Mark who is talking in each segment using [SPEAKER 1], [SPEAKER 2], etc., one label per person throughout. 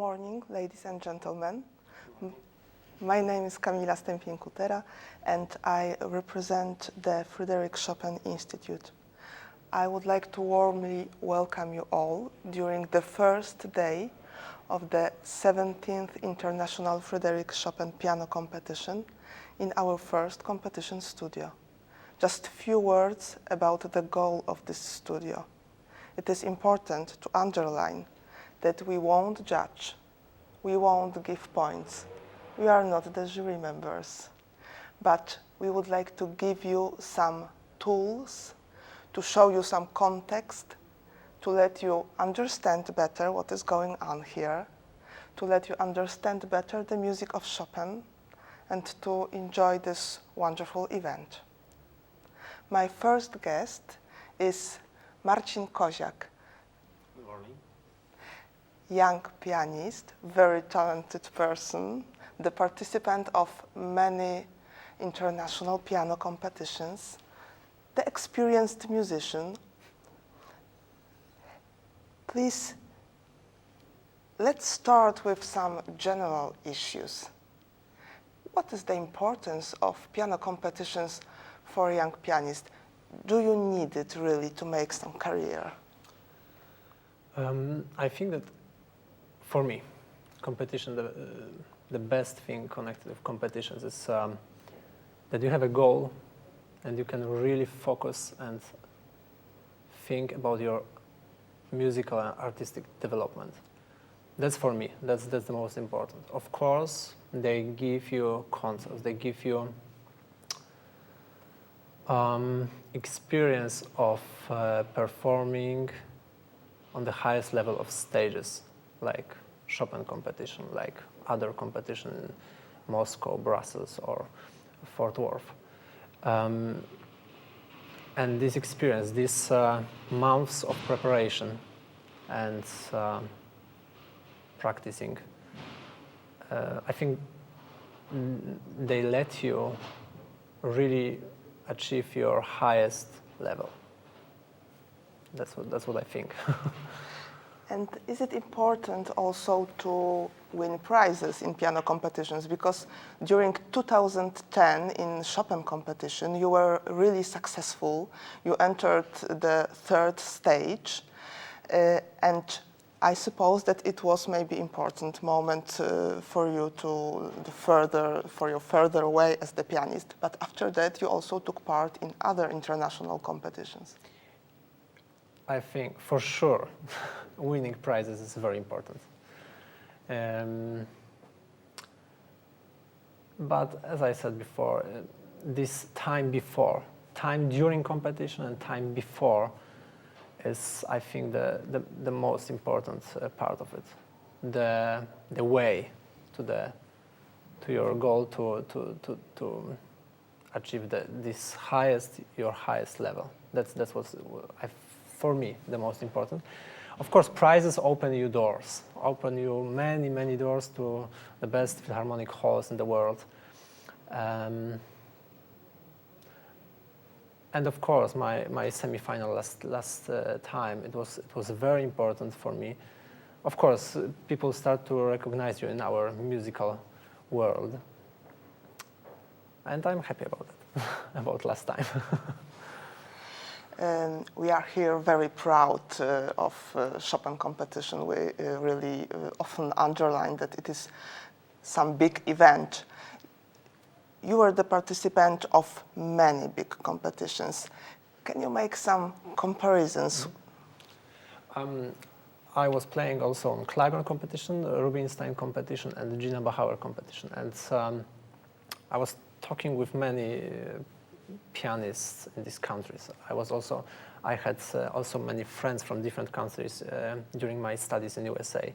[SPEAKER 1] morning, ladies and gentlemen. My name is Kamila Stępień-Kutera, and I represent the Fryderyk Chopin Institute. I would like to warmly welcome you all during the first day of the 17th International Fryderyk Chopin Piano Competition in our first competition studio. Just a few words about the goal of this studio. It is important to underline that we won't judge, we won't give points. We are not the jury members, but we would like to give you some tools, to show you some context, to let you understand better what is going on here, to let you understand better the music of Chopin, and to enjoy this wonderful event. My first guest is Marcin Koziak.
[SPEAKER 2] Good morning.
[SPEAKER 1] Young pianist, very talented person, the participant of many international piano competitions, the experienced musician. Please, let's start with some general issues. What is the importance of piano competitions for a young pianist? Do you need it really to make some career?
[SPEAKER 2] I think that for me, competition, the best thing connected with competitions is that you have a goal and you can really focus and think about your musical and artistic development. That's for me, that's the most important. Of course, they give you concerts, they give you experience of performing on the highest level of stages, like Chopin competition, like other competition in Moscow, Brussels, or Fort Worth. And this experience, these months of preparation and practicing, I think they let you really achieve your highest level. That's what I think.
[SPEAKER 1] And is it important also to win prizes in piano competitions? Because during 2010 in Chopin competition, you were really successful. You entered the third stage, and I suppose that it was maybe important moment for you for your further way as the pianist. But after that, you also took part in other international competitions.
[SPEAKER 2] I think for sure winning prizes is very important. But as I said before, this time during competition and time before is, I think, the most important part of it. The way to your goal to achieve your highest level. That's what's for me the most important. Of course, prizes open you doors, open you many doors to the best philharmonic halls in the world. And of course, my semi-final last time, it was very important for me. Of course, people start to recognize you in our musical world, and I'm happy about it, about last time.
[SPEAKER 1] We are here very proud of Chopin competition. We really often underline that it is some big event. You were the participant of many big competitions. Can you make some comparisons?
[SPEAKER 2] I was playing also on Klagon competition, Rubinstein competition, and Gina Bachauer competition. And I was talking with many pianists in these countries. I had also many friends from different countries during my studies in USA.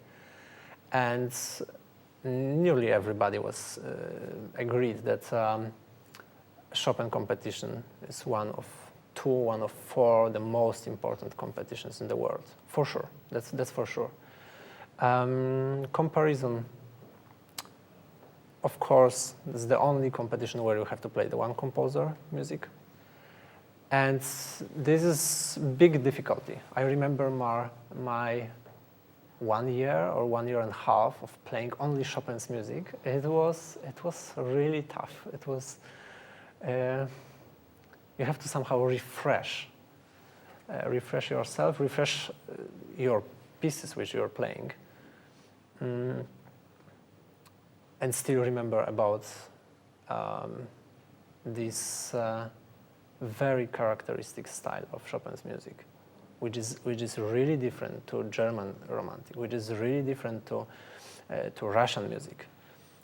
[SPEAKER 2] And nearly everybody was agreed that Chopin competition is one of four the most important competitions in the world, for sure. That's for sure. Comparison, of course, it's the only competition where you have to play the one composer music, and this is big difficulty. I remember my 1 year or 1 year and a half of playing only Chopin's music, it was really tough. It was you have to somehow refresh yourself, refresh your pieces which you're playing, and still remember about this very characteristic style of Chopin's music, which is really different to German Romantic, which is really different to Russian music.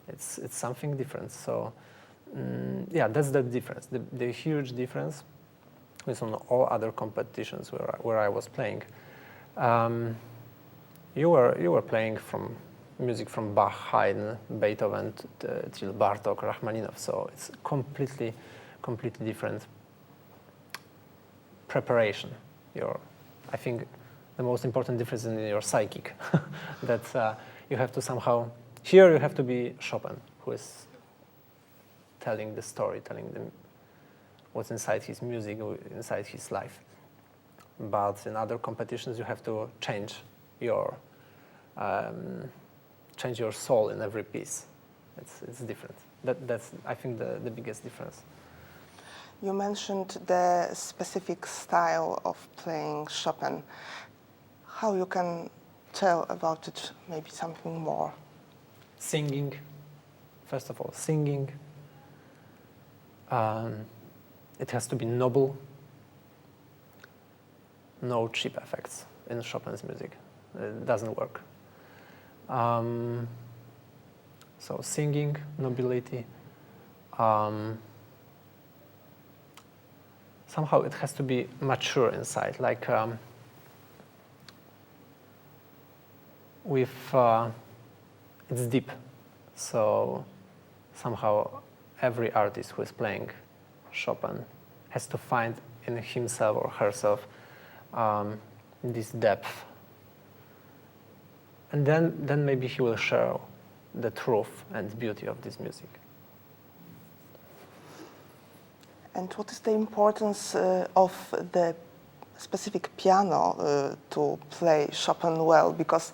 [SPEAKER 2] It's something different. So yeah, that's the difference. The huge difference is on all other competitions where I was playing. You were playing from music from Bach, Haydn, Beethoven till Bartok, Rachmaninoff. So it's completely different preparation. I think the most important difference is in your psychic. That you have to somehow, here you have to be Chopin, who is telling the story, telling them what's inside his music, inside his life. But in other competitions, you have to change your soul in every piece. It's different. That's I think the biggest difference.
[SPEAKER 1] You mentioned the specific style of playing Chopin. How you can tell about it, maybe something more?
[SPEAKER 2] Singing, first of all, singing. It has to be noble. No cheap effects in Chopin's music. It doesn't work. So singing, nobility. Somehow it has to be mature inside, like it's deep. So somehow every artist who is playing Chopin has to find in himself or herself this depth. And then maybe he will share the truth and beauty of this music.
[SPEAKER 1] And what is the importance of the specific piano to play Chopin well? Because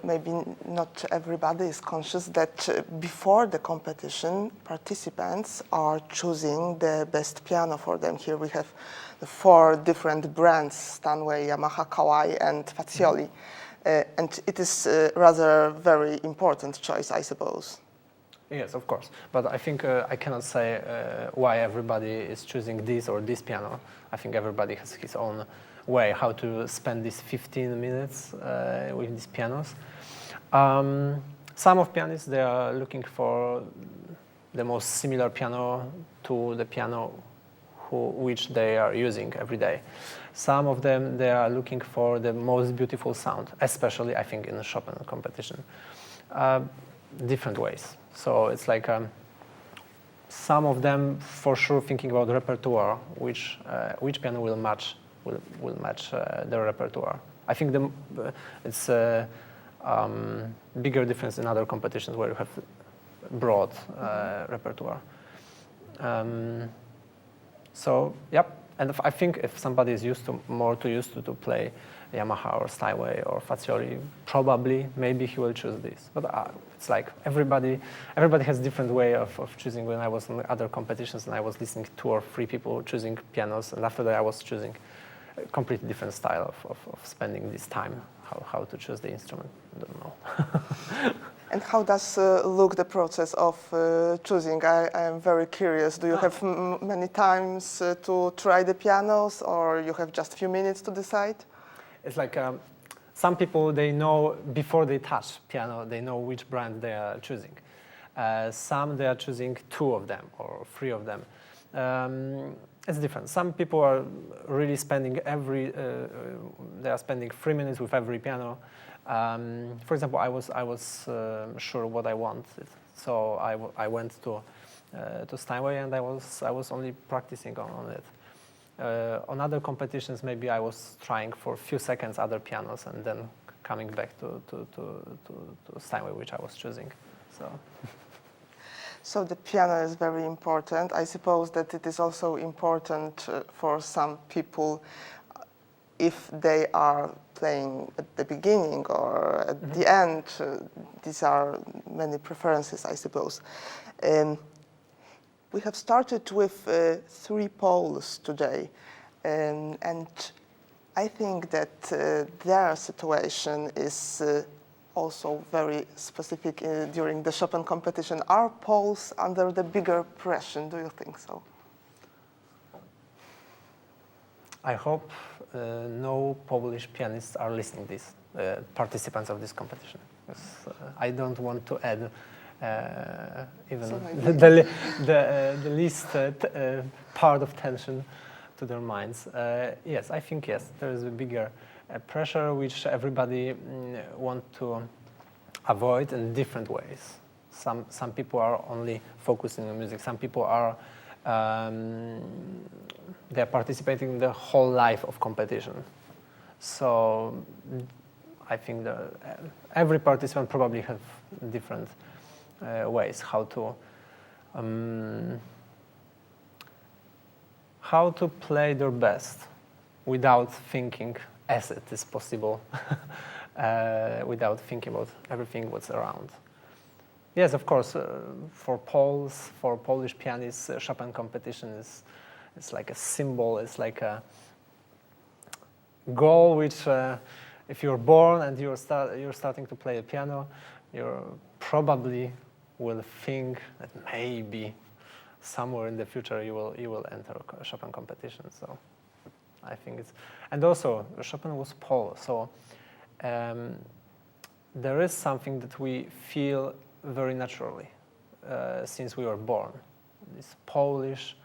[SPEAKER 1] maybe not everybody is conscious that before the competition, participants are choosing the best piano for them. Here we have the 4 different brands, Stanway, Yamaha, Kawai, and Fazioli. And it is rather very important choice, I suppose.
[SPEAKER 2] Yes, of course. But I think I cannot say why everybody is choosing this or this piano. I think everybody has his own way how to spend these 15 minutes with these pianos. Some of pianists, they are looking for the most similar piano to the piano which they are using every day. Some of them, they are looking for the most beautiful sound, especially, I think, in the Chopin competition. Different ways. So it's like some of them, for sure, thinking about repertoire, which piano will match their repertoire. I think it's a bigger difference in other competitions where you have broad repertoire. So, yep. And I think if somebody is used to play Yamaha or Steinway or Fazioli, probably, maybe he will choose this. But it's like everybody has different way of choosing. When I was in other competitions and I was listening to 2 or 3 people choosing pianos, and after that I was choosing a completely different style of spending this time, how to choose the instrument. I don't know.
[SPEAKER 1] And how does look the process of choosing? I am very curious. Do you have many times to try the pianos, or you have just a few minutes to decide?
[SPEAKER 2] It's like some people, they know before they touch piano, they know which brand they are choosing. Some, they are choosing 2 of them or 3 of them. It's different. Some people are really spending they are spending 3 minutes with every piano. For example, I was sure what I wanted, so I went to Steinway and I was only practicing on it. On other competitions, maybe I was trying for a few seconds other pianos and then coming back to Steinway, which I was choosing.
[SPEAKER 1] So the piano is very important. I suppose that it is also important for some people if they are playing at the beginning or at the end. These are many preferences, I suppose. We have started with 3 poles today, and I think that their situation is also very specific during the Chopin competition. Are Poles under the bigger pressure? Do you think so?
[SPEAKER 2] I hope no Polish pianists are listening to this, participants of this competition. I don't want to add even the least part of tension to their minds. Yes, I think yes, there is a bigger pressure which everybody want to avoid in different ways. Some people are only focusing on music. Some people are they are participating in the whole life of competition. So I think that every participant probably have different ways how to play their best without thinking, as it is possible, without thinking about everything what's around. Yes, of course, for Poles, for Polish pianists, Chopin competition is like a symbol. It's like a goal which, if you're born and you're starting to play the piano, you probably will think that maybe somewhere in the future you will enter a Chopin competition. So I think it's, and also Chopin was Pole, so there is something that we feel very naturally since we were born, this Polish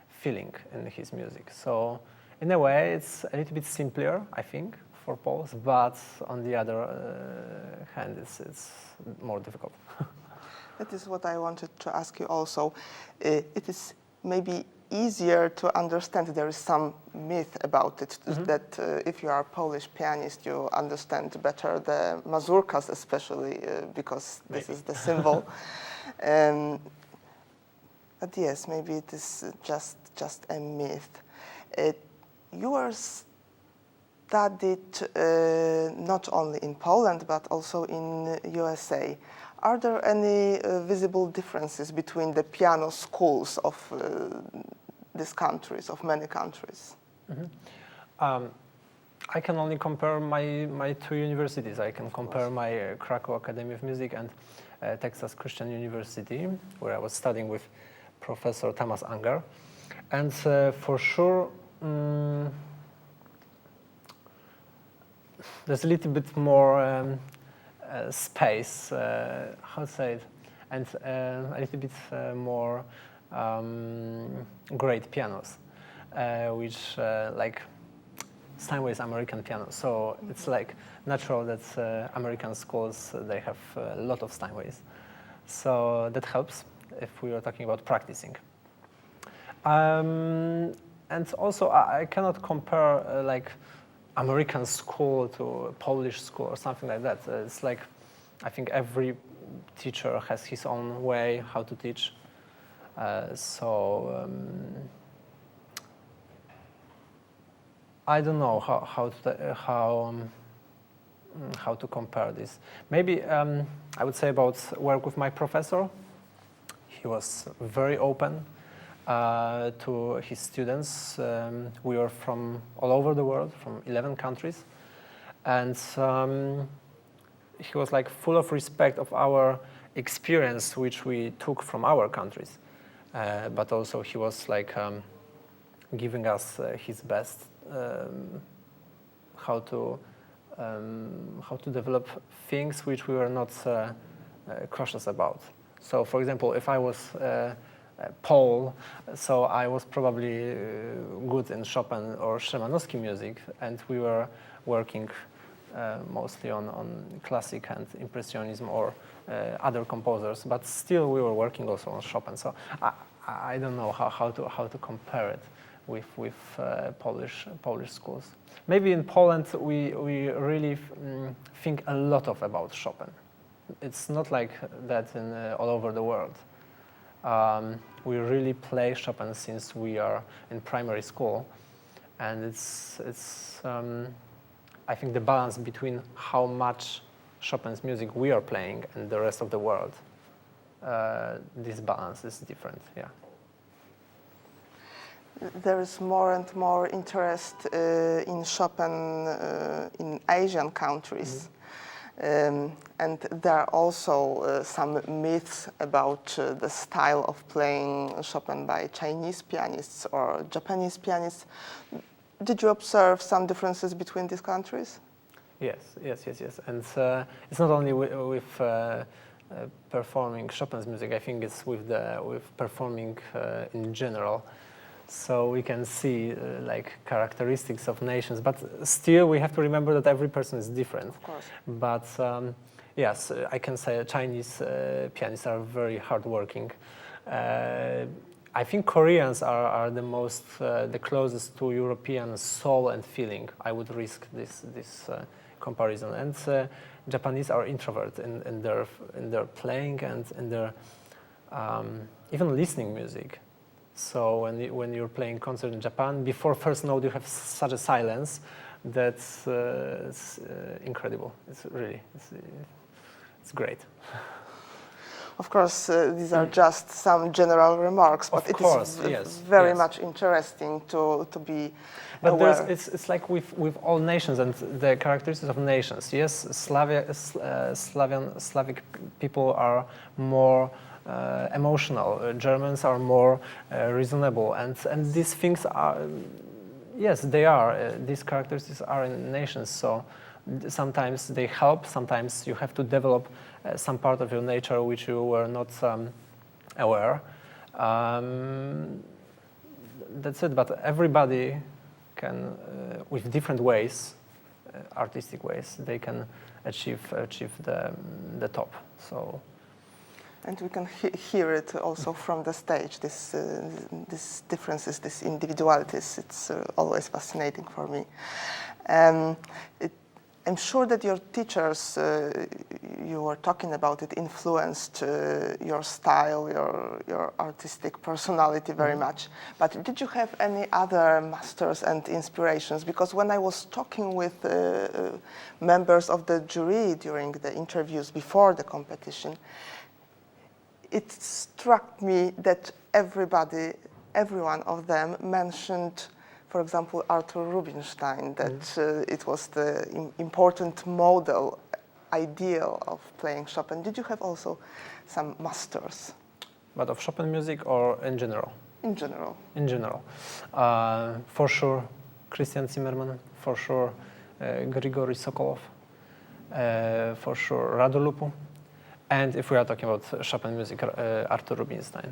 [SPEAKER 2] feeling in his music. So in a way it's a little bit simpler, I think, for Poles, but on the other hand it's more difficult.
[SPEAKER 1] That is what I wanted to ask you also. It is maybe easier to understand. There is some myth about it, that if you are a Polish pianist, you understand better the mazurkas, especially because this is the symbol. But yes, maybe it is just a myth. You were studied not only in Poland, but also in USA. Are there any visible differences between the piano schools of these countries, of many countries?
[SPEAKER 2] I can only compare my 2 universities. I can compare my Krakow Academy of Music and Texas Christian University, where I was studying with Professor Thomas Unger. And for sure, there's a little bit more space, how to say it, and a little bit more great pianos, which like Steinway's American piano. So it's like natural that American schools, they have a lot of Steinways. So that helps if we are talking about practicing. And also I cannot compare like American school to a Polish school or something like that. It's like, I think every teacher has his own way how to teach. So I don't know how to compare this. Maybe I would say about work with my professor. He was very open to his students. We were from all over the world, from 11 countries. And he was like full of respect of our experience, which we took from our countries. But also he was like giving us his best, how to develop things which we were not cautious about. So for example, if I was Pole, so I was probably good in Chopin or Szymanowski music, and we were working mostly on classic and impressionism or other composers, but still we were working also on Chopin. So I don't know how to compare it with Polish schools. Maybe in Poland we really think a lot about Chopin. It's not like that in all over the world. We really play Chopin since we are in primary school, and it's I think the balance between how much Chopin's music we are playing and the rest of the world, this balance is different. Yeah.
[SPEAKER 1] There is more and more interest in Chopin in Asian countries. And there are also some myths about the style of playing Chopin by Chinese pianists or Japanese pianists. Did you observe some differences between these countries?
[SPEAKER 2] Yes. And it's not only with performing Chopin's music. I think it's with performing in general. So we can see like characteristics of nations, but still we have to remember that every person is different.
[SPEAKER 1] Of course.
[SPEAKER 2] But yes, I can say Chinese pianists are very hardworking. I think Koreans are the closest to European soul and feeling. I would risk this comparison. And Japanese are introvert in their playing and in their even listening music. So when you're playing concert in Japan, before first note you have such a silence that's it's incredible. It's great.
[SPEAKER 1] Of course, these are just some general remarks, but it is very much interesting to be aware.
[SPEAKER 2] But it's like with all nations and the characteristics of nations. Yes, Slavic people are more emotional. Germans are more reasonable, and these things are, yes, they are. These characteristics are in nations. So sometimes they help. Sometimes you have to develop some part of your nature which you were not aware. That's it. But everybody can, with different ways, artistic ways, they can achieve the top. So.
[SPEAKER 1] And we can hear it also from the stage, this differences, this individualities. It's always fascinating for me. I'm sure that your teachers, you were talking about it, influenced your style, your artistic personality very much. But did you have any other masters and inspirations? Because when I was talking with members of the jury during the interviews before the competition, it struck me that every one of them mentioned, for example, Artur Rubinstein, that it was the important model, ideal of playing Chopin. Did you have also some masters?
[SPEAKER 2] But of Chopin music or in general?
[SPEAKER 1] In general.
[SPEAKER 2] In general. For sure, Christian Zimmermann, for sure, Grigory Sokolov, for sure, Radulupu. And if we are talking about Chopin music, Artur Rubinstein.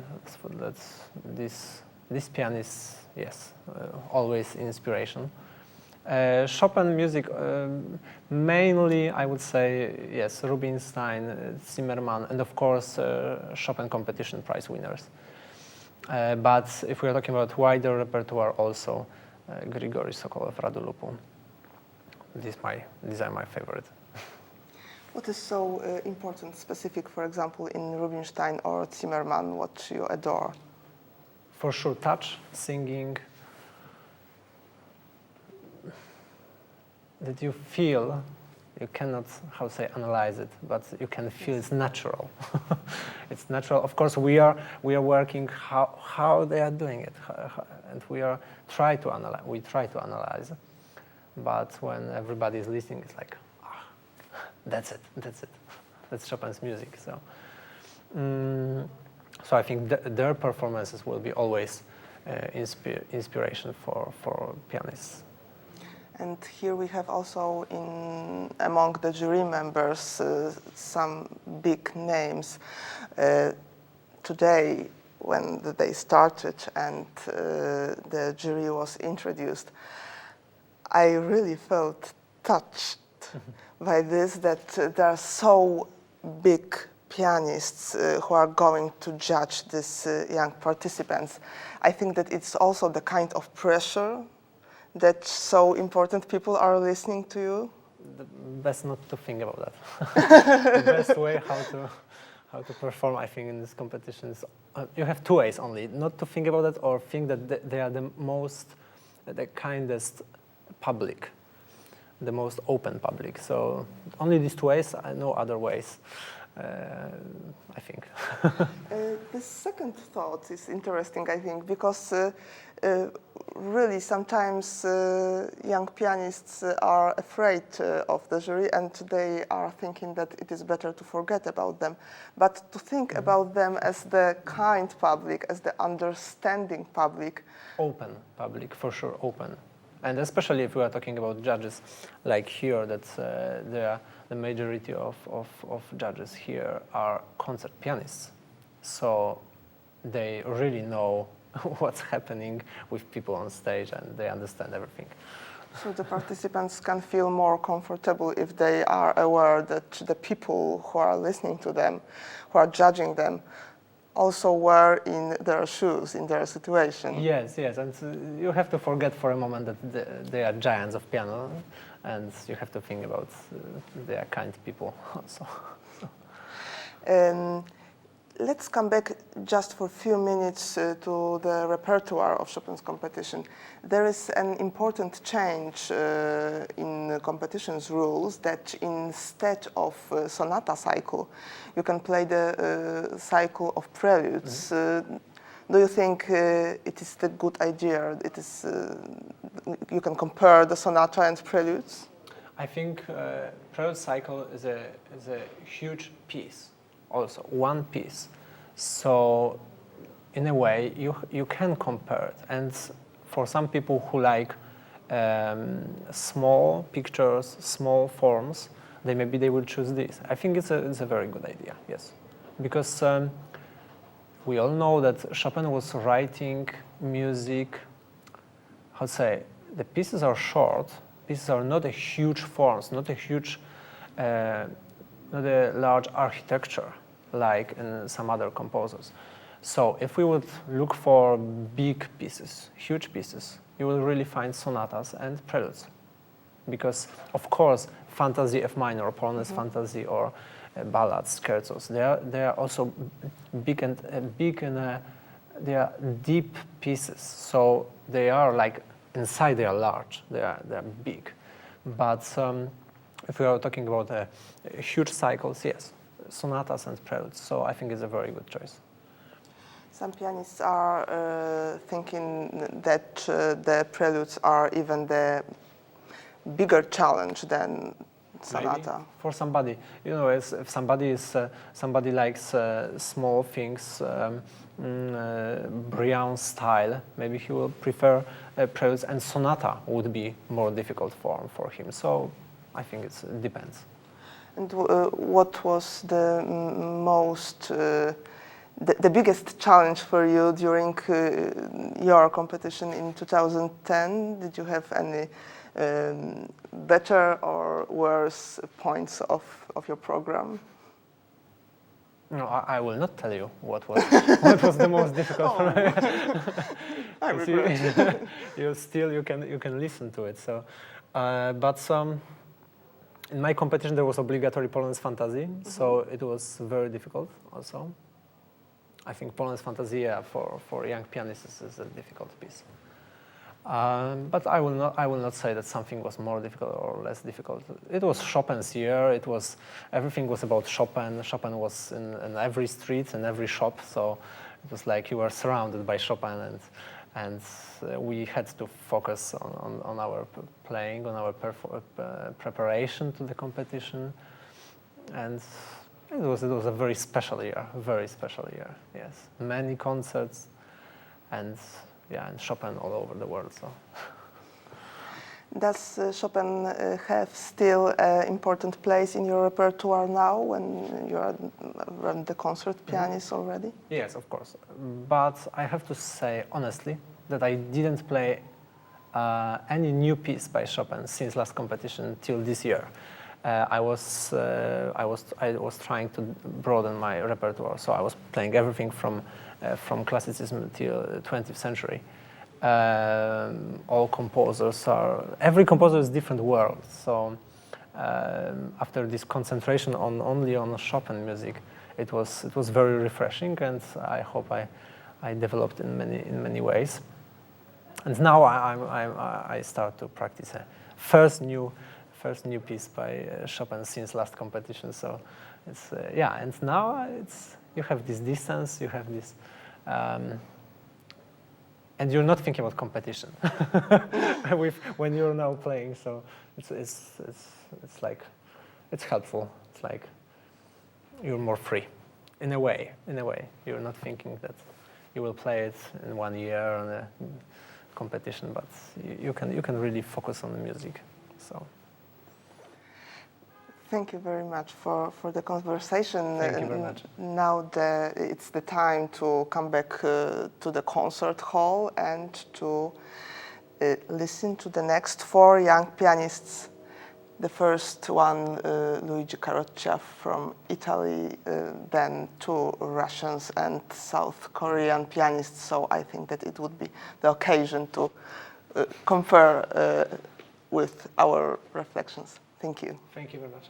[SPEAKER 2] This pianist, yes, always inspiration. Chopin music, mainly I would say, yes, Rubinstein, Zimmermann, and of course Chopin competition prize winners. But if we are talking about wider repertoire, also Grigory Sokolov, Radulupu. These are my favorite.
[SPEAKER 1] What is so important, specific, for example, in Rubinstein or Zimmermann, what you adore?
[SPEAKER 2] For sure, touch, singing, that you feel, you cannot, how to say, analyze it, but you can feel it's natural. It's natural. Of course, we are working how they are doing it, and we try to analyze. But when everybody is listening, it's like, that's it. That's Chopin's music. So I think their performances will be always inspiration for pianists.
[SPEAKER 1] And here we have also among the jury members some big names. Today, when the day started and the jury was introduced, I really felt touched by this, that there are so big pianists who are going to judge these young participants. I think that it's also the kind of pressure that so important people are listening to you.
[SPEAKER 2] The best not to think about that. The best way how to perform, I think, in this competition is you have two ways only: not to think about that, or think that they are the most the kindest public, the most open public. So only these two ways, no other ways, I think.
[SPEAKER 1] The second thought is interesting, I think, because really sometimes young pianists are afraid of the jury and they are thinking that it is better to forget about them. But to think about them as the kind public, as the understanding public.
[SPEAKER 2] Open public, for sure, open. And especially if we are talking about judges, like here, that the majority of judges here are concert pianists. So they really know what's happening with people on stage and they understand everything.
[SPEAKER 1] So the participants can feel more comfortable if they are aware that the people who are listening to them, who are judging them, also were in their shoes, in their situation.
[SPEAKER 2] Yes, yes, and you have to forget for a moment that they are giants of piano, and you have to think about they are kind people also.
[SPEAKER 1] Let's come back just for a few minutes to the repertoire of Chopin's competition. There is an important change in competition's rules that instead of sonata cycle, you can play the cycle of preludes. Do you think it is a good idea? It is you can compare the sonata and preludes?
[SPEAKER 2] I think prelude cycle is a huge piece. Also, one piece. So, in a way, you can compare it. And for some people who like small pictures, small forms, maybe they will choose this. I think it's a very good idea, yes. Because we all know that Chopin was writing music, how to say, the pieces are short, pieces are not a huge forms, not a huge, not a large architecture, like in some other composers. So if we would look for big pieces, huge pieces, you will really find sonatas and preludes. Because, of course, fantasy F minor, Polonaise fantasy, or ballads, scherzos, they are also big and they are deep pieces. So they are like, inside they are large, they are big. But if we are talking about huge cycles, yes, sonatas and preludes, so I think it's a very good choice.
[SPEAKER 1] Some pianists are thinking that the preludes are even the bigger challenge than sonata.
[SPEAKER 2] Maybe for somebody, you know, if somebody likes small things, Briand style, maybe he will prefer preludes, and sonata would be more difficult form for him. So I think it depends.
[SPEAKER 1] And what was the most, the biggest challenge for you during your competition in 2010? Did you have any better or worse points of your program?
[SPEAKER 2] No, I will not tell you what was the most difficult.
[SPEAKER 1] I regret.
[SPEAKER 2] You can listen to it. So, but in my competition there was obligatory Polonaise fantasy, so it was very difficult. Also, I think Polonaise fantasy, yeah, for young pianists is a difficult piece. But I will not say that something was more difficult or less difficult. It was Chopin's year. Everything was about Chopin. Chopin was in every street and every shop. So it was like you were surrounded by Chopin, and we had to focus on our playing, on our preparation to the competition, and it was a very special year. Yes, many concerts, and Chopin all over the world. So,
[SPEAKER 1] does Chopin have still an important place in your repertoire now, when you are the concert pianist already?
[SPEAKER 2] Yes, of course. But I have to say honestly that I didn't play any new piece by Chopin since last competition till this year. I was trying to broaden my repertoire, so I was playing everything from classicism till 20th century. Every composer is different world. So after this concentration only on Chopin music, it was very refreshing, and I hope I developed in many ways. And now I start to practice a first new piece by Chopin since last competition. So it's yeah, and now you have this distance, you have this, and you're not thinking about competition when you're now playing. So it's like it's helpful. It's like you're more free, in a way. You're not thinking that you will play it in 1 year on a competition, but you can really focus on the music. So.
[SPEAKER 1] Thank you very much for the conversation.
[SPEAKER 2] Thank you very much.
[SPEAKER 1] Now it's the time to come back to the concert hall and to listen to the next 4 young pianists. The first one, Luigi Carroccia from Italy, then 2 Russians and South Korean pianists. So I think that it would be the occasion to compare with our reflections. Thank you.
[SPEAKER 2] Thank you very much.